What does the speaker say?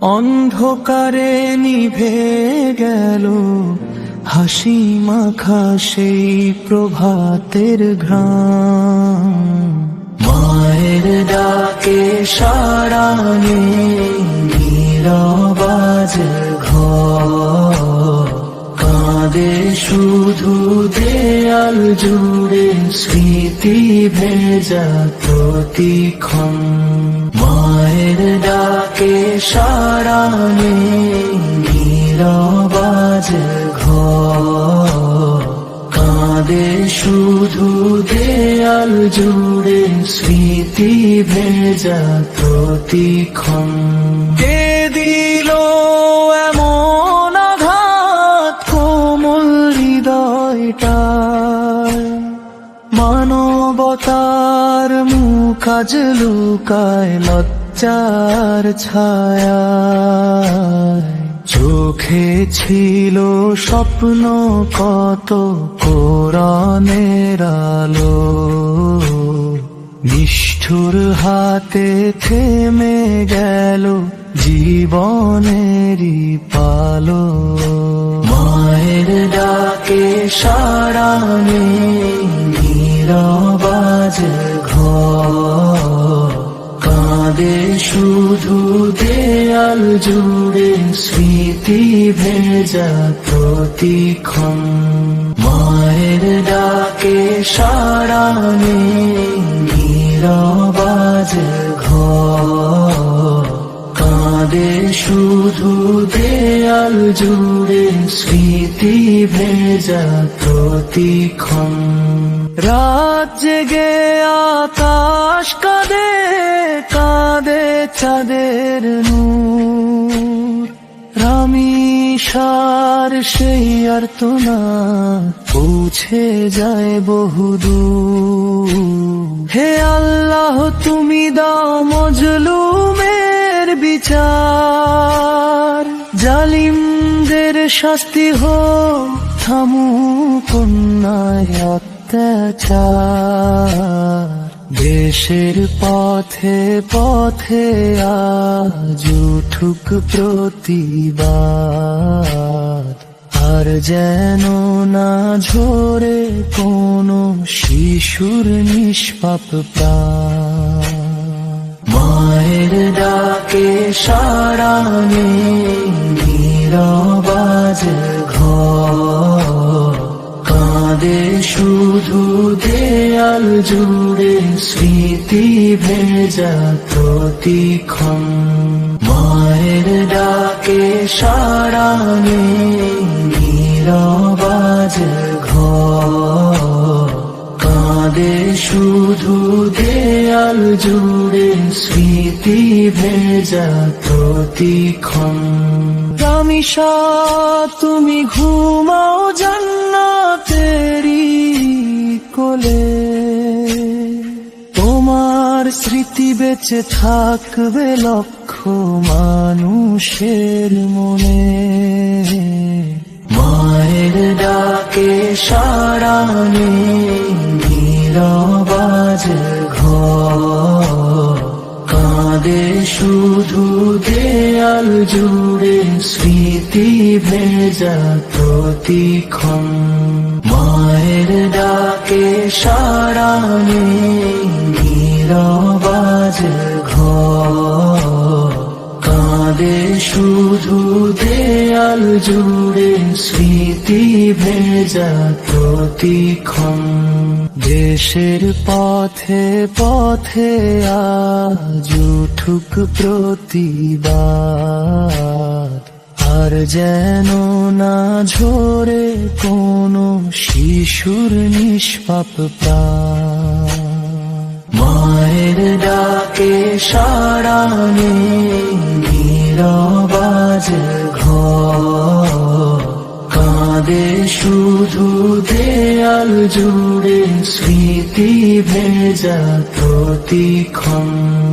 অন্ধকারে নিভে গেল হাসি মাখা সেই প্রভাতের ঘ্রাণ। মায়ের ডাকে সাড়া নেই নীরব আজ ঘর। কাঁদে শুধু দেয়াল জুড়ে স্মৃতি ভেজা প্রতিক্ষণ। মায়ের ডাকে সাড়া নেই নীরব আজ ঘর। কাঁদে শুধু দেয়াল জুড়ে স্মৃতি ভেজা প্রতিক্ষণ। কে দিল এমন আঘাত কোমল হৃদয়টায়? মানবতার মুখ আজ লুকায় লজ্জার ছায়ায়। চোখে ছিল স্বপ্ন কত কোরআনের আলো, নিষ্ঠুর হাতে থেমে গেল জীবনেরই পালো। মায়ের ডাকে সাড়া নেই নীরব আজ ঘর। কাঁদে শুধু দেয়াল জুড়ে স্মৃতি ভেজা প্রতিক্ষণ। মায়ের ডাকে সাড়া নেই নীরব আজ ঘর। কাঁদে শুধু দেয়াল জুড়ে স্মৃতি ভেজা প্রতিক্ষণ। রাত জেগে আকাশ কাঁদে কাঁদে চাঁদের নূর। রামিসার সেই আর্তনাদ পৌঁছে যায় বহুদূর। হে আল্লাহ তুমি দাও মজলুমের বিচার। জালিমদের শাস্তি হোক থামুক অন্যায় অত্যাচার। দেশের পথে পথে আজ উঠুক প্রতিবাদ। আর যেন না ঝরে কোনো শিশুর নিষ্পাপ প্রাণ। মায়ের ডাকে সাড়া নেই নীরব আজ ঘর। কাঁদে শুধু দেয়াল জুড়ে স্মৃতি ভেজা প্রতিক্ষণ। মায়ের ডাকে সাড়া নেই নীরব আজ ঘর। কাঁদে শুধু দেয়াল জুড়ে স্মৃতি ভেজা প্রতিক্ষণ। রামিসা তুমি ঘুমাও জান্নাতেরি কোলে। তোমার স্মৃতি বেঁচে থাকবে লক্ষ মানুষের মনে। মায়ের ডাকে সাড়া নেই নীরব আজ ঘর। কাঁদে শুধু দেয়াল জুড়ে স্মৃতি ভেজা প্রতিক্ষণ। মায়ের ডাকে সাড়া নেই নীরব আজ ঘর। কাঁদে শুধু দেয়াল জুড়ে স্মৃতি ভেজা প্রতিক্ষণ। দেশের পথে পথে আজ উঠুক প্রতিবাদ। আর যেন না ঝরে কোনো শিশুর নিষ্পাপ প্রাণ। মায়ের ডাকে সাড়া নেই নীরব আজ ঘর। কাঁদে শুধু দেয়াল জুড়ে স্মৃতি ভেজা প্রতিক্ষণ।